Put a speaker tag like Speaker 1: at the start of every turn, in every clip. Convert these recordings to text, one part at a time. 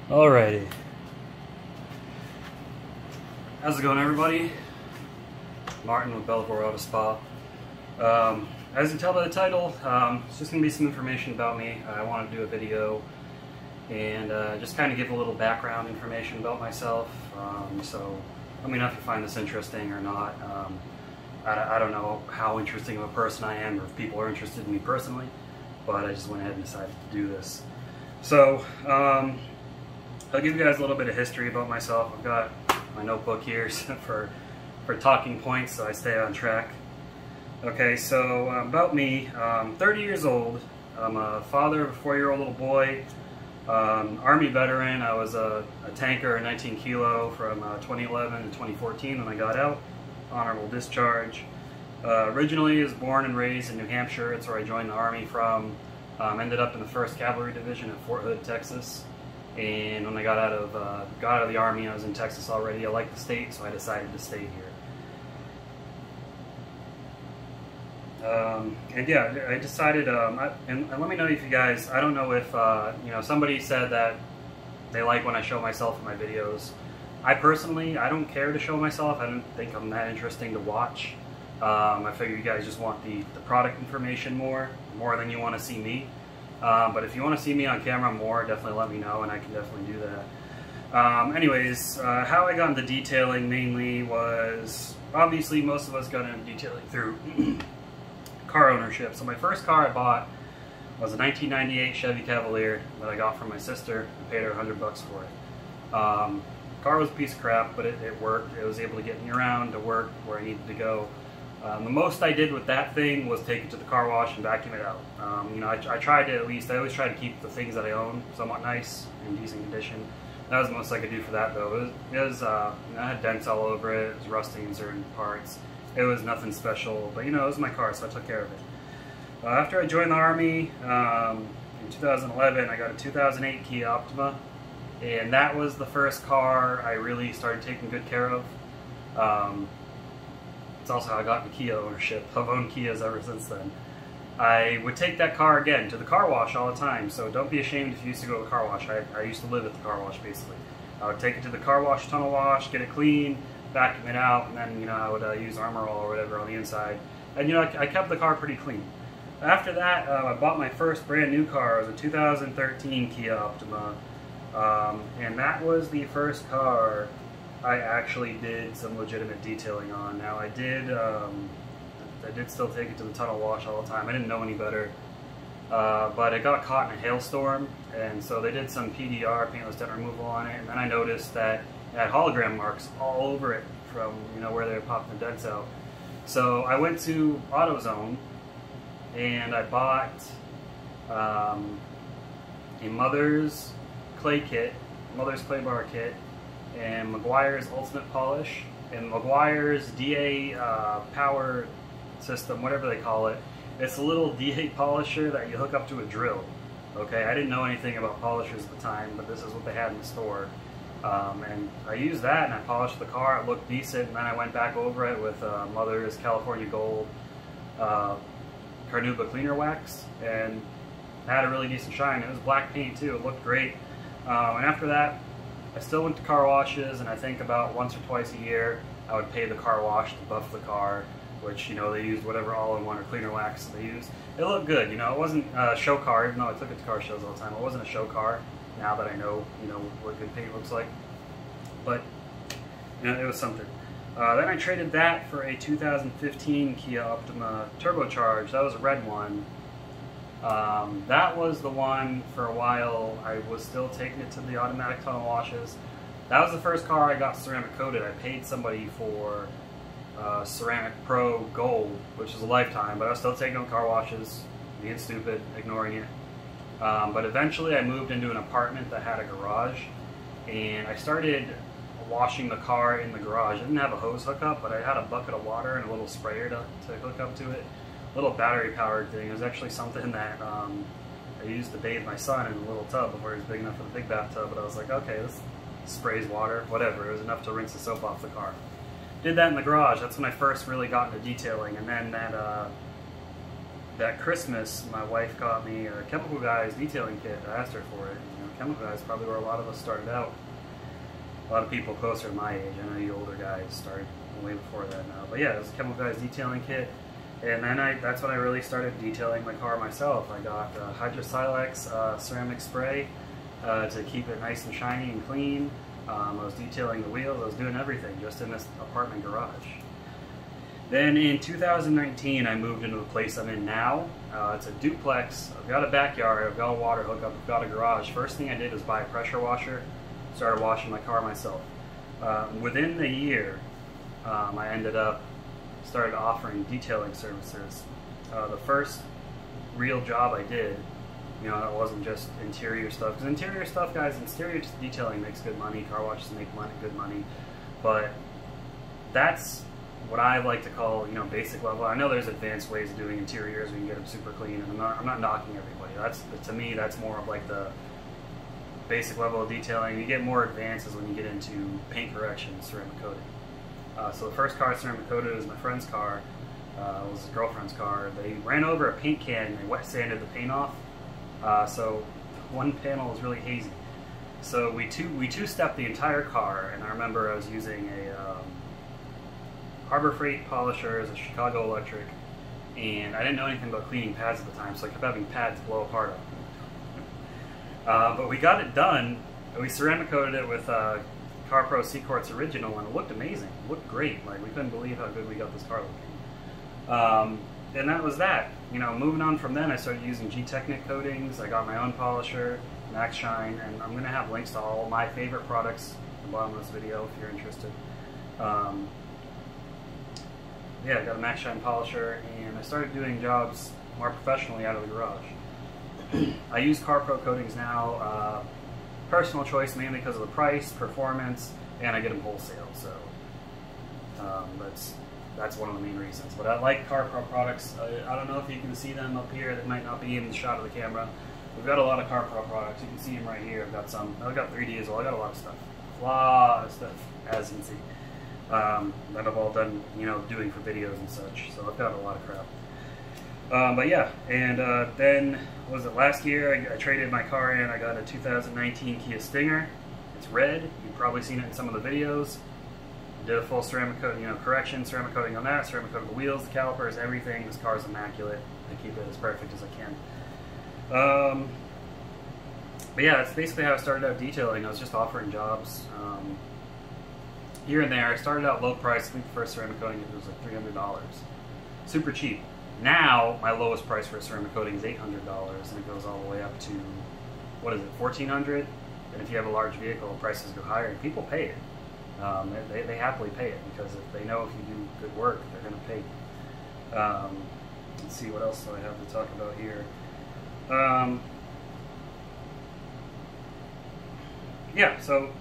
Speaker 1: Alrighty. How's it going, everybody? Martin with Belvoir Auto Spa. As you can tell by the title, it's just going to be some information about me. I want to do a video and just kind of give a little background information about myself. So let me know if you find this interesting or not. I don't know how interesting of a person I am or if people are interested in me personally, but I just went ahead and decided to do this. So, I'll give you guys a little bit of history about myself. I've got my notebook here for talking points so I stay on track. Okay, so about me, I'm 30 years old. I'm a father of a 4-year-old little boy, Army veteran. I was a tanker, 19 kilo from 2011 to 2014 when I got out, honorable discharge. Originally was born and raised in New Hampshire. It's where I joined the Army from. Ended up in the 1st Cavalry Division at Fort Hood, Texas. And when I got out of the Army, I was in Texas already. I liked the state, so I decided to stay here. And yeah, I decided, and let me know if you guys, I don't know if, you know, somebody said that they like when I show myself in my videos. I personally, I don't care to show myself. I don't think I'm that interesting to watch. I figure you guys just want the product information more than you want to see me. But if you want to see me on camera more, definitely let me know, and I can definitely do that. Anyways, how I got into detailing mainly was, obviously most of us got into detailing through car ownership. So my first car I bought was a 1998 Chevy Cavalier that I got from my sister. I paid her $100 for it. Car was a piece of crap, but it worked. It was able to get me around to work where I needed to go. The most I did with that thing was take it to the car wash and vacuum it out. You know, I tried to I always try to keep the things that I own somewhat nice and decent condition. That was the most I could do for that, though. It was I had dents all over it. It was rusting in certain parts. It was nothing special, but you know, it was my car, so I took care of it. After I joined the Army in 2011, I got a 2008 Kia Optima, and that was the first car I really started taking good care of. It's also how I got into Kia ownership. I've owned Kias ever since then. I would take that car again to the car wash all the time, so don't be ashamed if you used to go to the car wash. I used to live at the car wash, basically. I would take it to the car wash, tunnel wash, get it clean, vacuum it out, and then, you know, I would use Armor All or whatever on the inside. And, you know, I kept the car pretty clean. After that, I bought my first brand new car. It was a 2013 Kia Optima, and that was the first car I actually did some legitimate detailing on. Now I did still take it to the tunnel wash all the time. I didn't know any better, but it got caught in a hailstorm, and so they did some PDR, paintless dent removal, on it, and then I noticed that it had hologram marks all over it from, you know, where they were popping the dents out. So I went to AutoZone and I bought a Mother's clay kit, Mother's clay bar kit, and Meguiar's Ultimate Polish, and Meguiar's DA power system, whatever they call it. It's a little DA polisher that you hook up to a drill. Okay, I didn't know anything about polishers at the time, but this is what they had in the store. And I used that and I polished the car. It looked decent, and then I went back over it with Mother's California Gold Carnauba cleaner wax, and it had a really decent shine. It was black paint too. It looked great. And after that, I still went to car washes, and I think about once or twice a year I would pay the car wash to buff the car, which, you know, they used whatever all-in-one or cleaner wax they used. It looked good, you know. It wasn't a show car, even though I took it to car shows all the time. It wasn't a show car, now that I know, you know, what good paint looks like. But, you know, it was something. Then I traded that for a 2015 Kia Optima turbocharged. That was a red one. That was the one for a while. I was still taking it to the automatic tunnel washes. That was the first car I got ceramic coated. I paid somebody for Ceramic Pro Gold, which is a lifetime, but I was still taking on car washes, being stupid, ignoring it. But eventually I moved into an apartment that had a garage, and I started washing the car in the garage. I didn't have a hose hookup, but I had a bucket of water and a little sprayer to hook up to it. A little battery powered thing. It was actually something that I used to bathe my son in a little tub before he was big enough for the big bathtub, but I was like, okay, this sprays water, whatever. It was enough to rinse the soap off the car. Did that in the garage. That's when I first really got into detailing, and then that that Christmas, my wife got me a Chemical Guys detailing kit. I asked her for it. You know, Chemical Guys is probably where a lot of us started out. A lot of people closer to my age. I know you older guys started way before that now. But yeah, it was a Chemical Guys detailing kit. And then that's when I really started detailing my car myself. I got Hydrosilex ceramic spray to keep it nice and shiny and clean. I was detailing the wheels. I was doing everything just in this apartment garage. Then in 2019, I moved into the place I'm in now. It's a duplex. I've got a backyard. I've got a water hookup. I've got a garage. First thing I did was buy a pressure washer. Started washing my car myself. Within the year, I started offering detailing services. The first real job I did, you know, it wasn't just interior stuff. Because interior stuff, guys, interior detailing makes good money. Car washes make good money. But that's what I like to call, you know, basic level. I know there's advanced ways of doing interiors. We can get them super clean, and I'm not knocking everybody. To me, that's more of like the basic level of detailing. You get more advances when you get into paint correction, ceramic coating. So the first car ceramic coated was my friend's car. It was his girlfriend's car. They ran over a paint can and wet sanded the paint off. So one panel was really hazy. So we two-stepped the entire car, and I remember I was using a Harbor Freight polisher, as a Chicago Electric, and I didn't know anything about cleaning pads at the time, so I kept having pads blow apart on them. But we got it done, and we ceramic coated it with CarPro Seaquartz Original, and it looked amazing. It looked great. Like, we couldn't believe how good we got this car looking. And that was that. You know, moving on from then, I started using G-Technic coatings. I got my own polisher, Max Shine, and I'm going to have links to all my favorite products at the bottom of this video if you're interested. Yeah, I got a Max Shine polisher, and I started doing jobs more professionally out of the garage. I use CarPro coatings now. Personal choice, mainly because of the price, performance, and I get them wholesale. So that's one of the main reasons. But I like CarPro products. I don't know if you can see them up here. That might not be in the shot of the camera. We've got a lot of CarPro products. You can see them right here. I've got some. I've got 3D as well. I got a lot of stuff. A lot of stuff, as you can see. That I've all done, you know, doing for videos and such. So I've got a lot of crap. But yeah, and then, what was it, last year I traded my car in. I got a 2019 Kia Stinger. It's red. You've probably seen it in some of the videos. Did a full ceramic coat, you know, correction, ceramic coating on that, ceramic coating the wheels, the calipers, everything. This car is immaculate. I keep it as perfect as I can. But yeah, that's basically how I started out detailing. I was just offering jobs here and there. I started out low price. I think the first ceramic coating was like $300. Super cheap. Now, my lowest price for a ceramic coating is $800, and it goes all the way up to, what is it, $1,400? And if you have a large vehicle, prices go higher, and people pay it. They happily pay it, because if they know if you do good work, they're going to pay. Let's see, what else do I have to talk about here? Yeah, so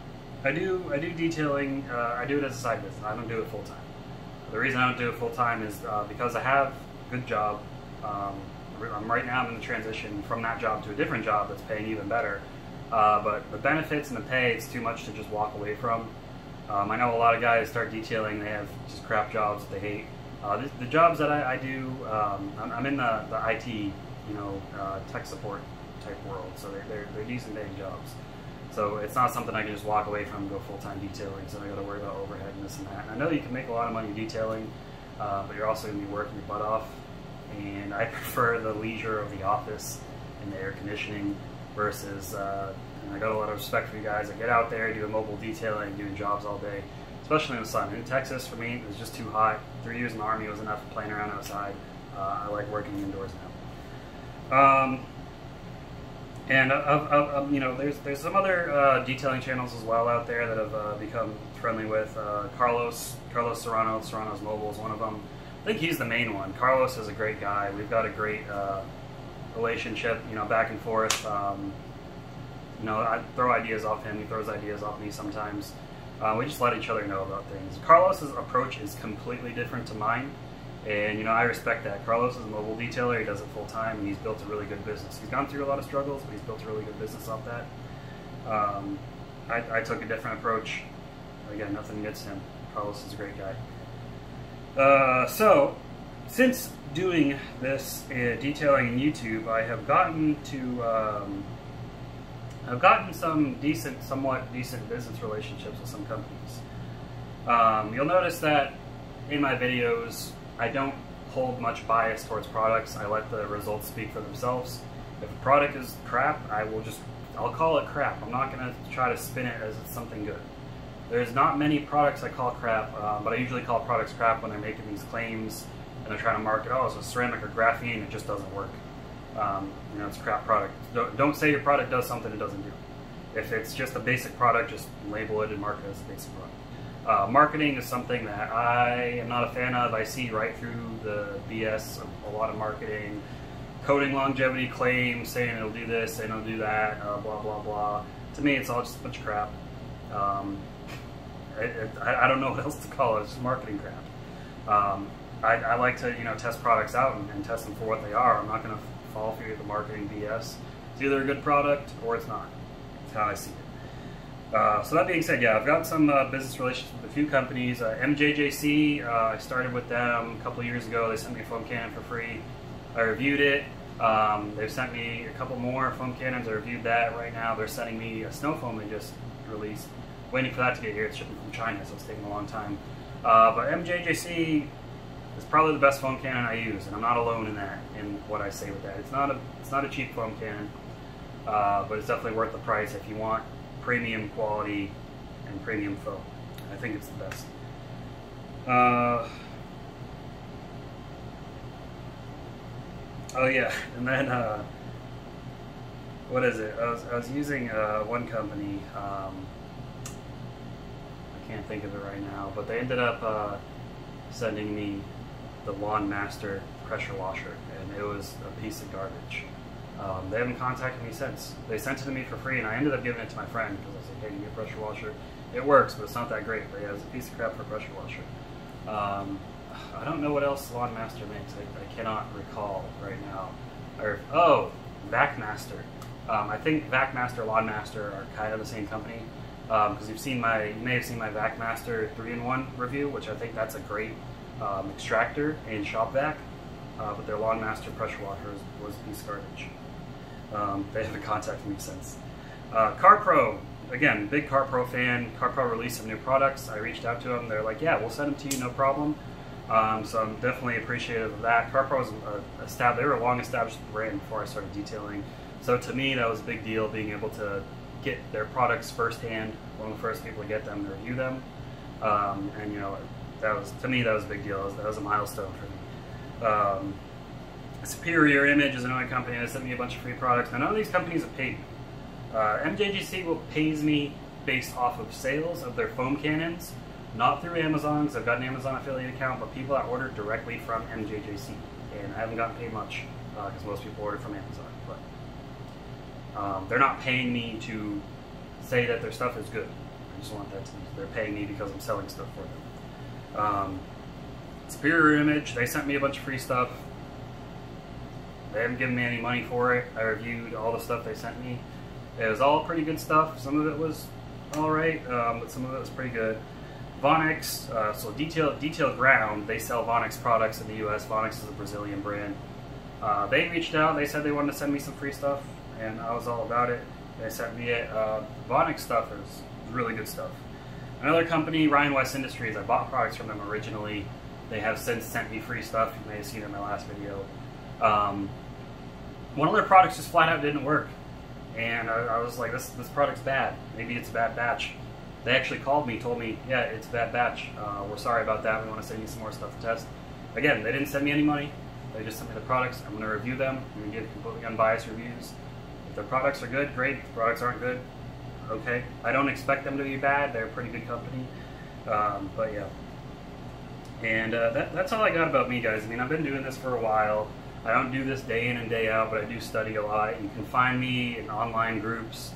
Speaker 1: I do detailing. I do it as a side business. I don't do it full time. The reason I don't do it full time is because I have a good job. Right now I'm in the transition from that job to a different job that's paying even better. But the benefits and the pay, it's too much to just walk away from. I know a lot of guys start detailing, they have just crap jobs that they hate. The jobs that I do, I'm in the IT, you know, tech support type world, so they're decent paying jobs. So it's not something I can just walk away from and go full-time detailing, so I got to worry about overhead and this and that. And I know you can make a lot of money detailing, but you're also going to be working your butt off. And I prefer the leisure of the office and the air conditioning versus, and I got a lot of respect for you guys that get out there, do mobile detailing, doing jobs all day, especially in the sun. In Texas, for me, it was just too hot. 3 years in the Army was enough playing around outside. I like working indoors now. And you know, there's some other detailing channels as well out there that have become friendly with. Carlos Serrano, Serrano's Mobile is one of them. I think he's the main one. Carlos is a great guy. We've got a great relationship, you know, back and forth. You know, I throw ideas off him. He throws ideas off me sometimes. We just let each other know about things. Carlos's approach is completely different to mine. And, you know, I respect that. Carlos is a mobile detailer. He does it full time, and he's built a really good business. He's gone through a lot of struggles, but he's built a really good business off that. I took a different approach. Again, nothing against him. Carlos is a great guy. So, since doing this detailing in YouTube, I have gotten to I've gotten some somewhat decent business relationships with some companies. You'll notice that in my videos, I don't hold much bias towards products. I let the results speak for themselves. If a product is crap, I'll call it crap. I'm not going to try to spin it as it's something good. There's not many products I call crap, but I usually call products crap when they're making these claims and they're trying to market, oh, it's a ceramic or graphene, it just doesn't work. You know, it's a crap product. Don't say your product does something it doesn't do. If it's just a basic product, just label it and market it as a basic product. Marketing is something that I am not a fan of. I see right through the BS of a lot of marketing. Coding longevity claims, saying it'll do this, saying it'll do that, blah, blah, blah. To me, it's all just a bunch of crap. I don't know what else to call it. It's just marketing crap. I like to, you know, test products out and test them for what they are. I'm not going to fall for the marketing BS. It's either a good product or it's not. That's how I see it. So that being said, yeah, I've got some business relations with a few companies. MJJC, I started with them a couple of years ago. They sent me a foam cannon for free. I reviewed it. They've sent me a couple more foam cannons. I reviewed that. Right now they're sending me a snow foam they just released. Waiting for that to get here. It's shipping from China, so it's taking a long time. But MJJC is probably the best foam cannon I use, and I'm not alone in that, in what I say with that. It's not a cheap foam cannon, but it's definitely worth the price if you want premium quality and premium foam. I think it's the best. Oh yeah, and then what is it? I was using one company. I can't think of it right now, but they ended up sending me the Lawn Master pressure washer, and it was a piece of garbage. They haven't contacted me since. They sent it to me for free, and I ended up giving it to my friend because I was like, hey, you get a pressure washer. It works, but it's not that great. But yeah, it was a piece of crap for a pressure washer. I don't know what else Lawn Master makes. I cannot recall right now. Oh, VacMaster. I think VacMaster, Lawn Master are kind of the same company. Because you may have seen my VacMaster 3-in-1 review, which I think that's a great extractor and shop vac. But their Lawn Master pressure washer was a piece of garbage. They haven't contacted me since. CarPro, again, big CarPro fan. CarPro released some new products. I reached out to them. They're like, yeah, we'll send them to you, no problem. So I'm definitely appreciative of that. CarPro was they were a long-established brand before I started detailing. So to me, that was a big deal, being able to get their products firsthand, one of the first people to get them, to review them. And you know, to me that was a big deal. That was a milestone for me. Superior Image is another company that sent me a bunch of free products. Now none of these companies have paid me. MJGC pays me based off of sales of their foam cannons, not through Amazon, because I've got an Amazon affiliate account, but people that ordered directly from MJJC. And I haven't gotten paid much, because most people order from Amazon. But they're not paying me to say that their stuff is good. I just want that to be, they're paying me because I'm selling stuff for them. Superior Image, they sent me a bunch of free stuff. They haven't given me any money for it. I reviewed all the stuff they sent me. It was all pretty good stuff. Some of it was alright, but some of it was pretty good. Vonix, so Detail Ground, they sell Vonix products in the US. Vonix is a Brazilian brand. They reached out, they said they wanted to send me some free stuff, and I was all about it. They sent me it. Vonix stuff is really good stuff. Another company, Ryan West Industries, I bought products from them originally. They have since sent me free stuff. You may have seen it in my last video. One of their products just flat out didn't work. And I was like, this product's bad. Maybe it's a bad batch. They actually called me, told me, yeah, it's a bad batch. We're sorry about that. We want to send you some more stuff to test. Again, they didn't send me any money. They just sent me the products. I'm going to review them. I'm going to give completely unbiased reviews. If the products are good, great. If the products aren't good, okay. I don't expect them to be bad. They're a pretty good company. But yeah. And that's all I got about me, guys. I mean, I've been doing this for a while. I don't do this day in and day out, but I do study a lot. You can find me in online groups.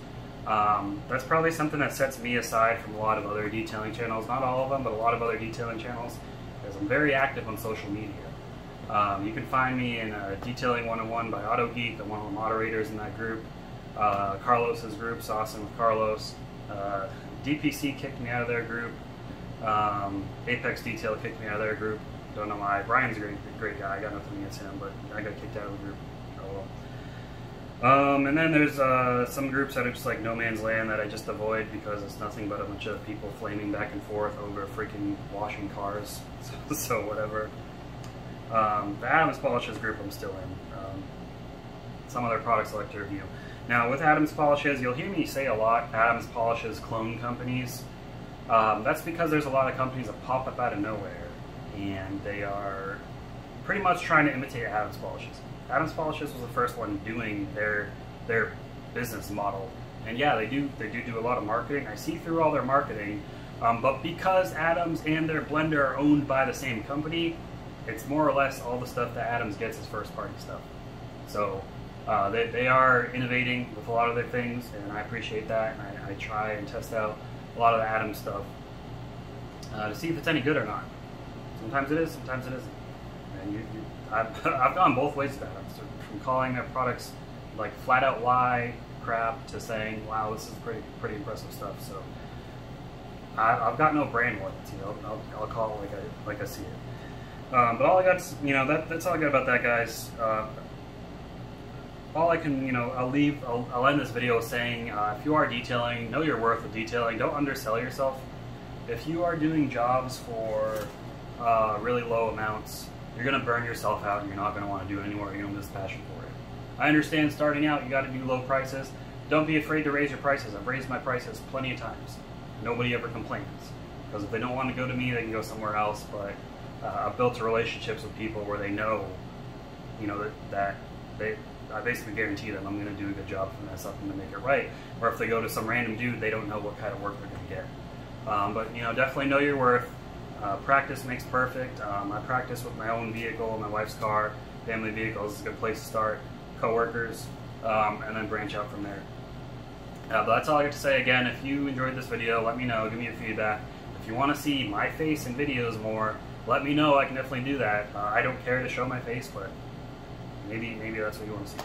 Speaker 1: That's probably something that sets me aside from a lot of other detailing channels. Not all of them, but a lot of other detailing channels, because I'm very active on social media. You can find me in Detailing 101 by AutoGeek. I'm one of the moderators in that group. Carlos's group, Saucing with Carlos. DPC kicked me out of their group. Apex Detail kicked me out of their group. Don't know why. Brian's a great guy. I got nothing against him, but I got kicked out of the group. Oh well. And then there's some groups that are just like no man's land that I just avoid because it's nothing but a bunch of people flaming back and forth over freaking washing cars. So whatever. The Adams Polishes group I'm still in. Some other products I like to review. Now with Adams Polishes, you'll hear me say a lot, Adams Polishes clone companies. That's because there's a lot of companies that pop up out of nowhere, and they are pretty much trying to imitate Adams Polishes. Adams Polishes was the first one doing their business model, and yeah, they do a lot of marketing. I see through all their marketing, but because Adams and their blender are owned by the same company, it's more or less all the stuff that Adams gets is first party stuff. So they are innovating with a lot of their things, and I appreciate that, and I try and test out a lot of the Adams stuff to see if it's any good or not. Sometimes it is, sometimes it isn't. And I've gone both ways with Adams, from calling their products like flat out lie crap to saying, wow, this is pretty impressive stuff. So I've got no brand loyalty. I'll call it like I see it. But all I got, that's all I got about that, guys. All I can, I'll end this video saying, if you are detailing, know your worth of detailing. Don't undersell yourself. If you are doing jobs for really low amounts, you're going to burn yourself out and you're not going to want to do it anymore. You're going to lose passion for it. I understand starting out, you got to do low prices. Don't be afraid to raise your prices. I've raised my prices plenty of times. Nobody ever complains. Because if they don't want to go to me, they can go somewhere else. But I've built relationships with people where they know, that I basically guarantee them I'm going to do a good job if I mess up and to make it right. Or if they go to some random dude, they don't know what kind of work they're going to get. But definitely know your worth. Practice makes perfect. I practice with my own vehicle, my wife's car, family vehicles is a good place to start. Coworkers, and then branch out from there. But that's all I got to say. Again, if you enjoyed this video, let me know. Give me your feedback. If you want to see my face in videos more, let me know. I can definitely do that. I don't care to show my face, but maybe that's what you want to see.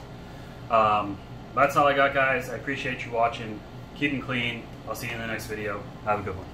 Speaker 1: That's all I got, guys. I appreciate you watching. Keep them clean. I'll see you in the next video. Have a good one.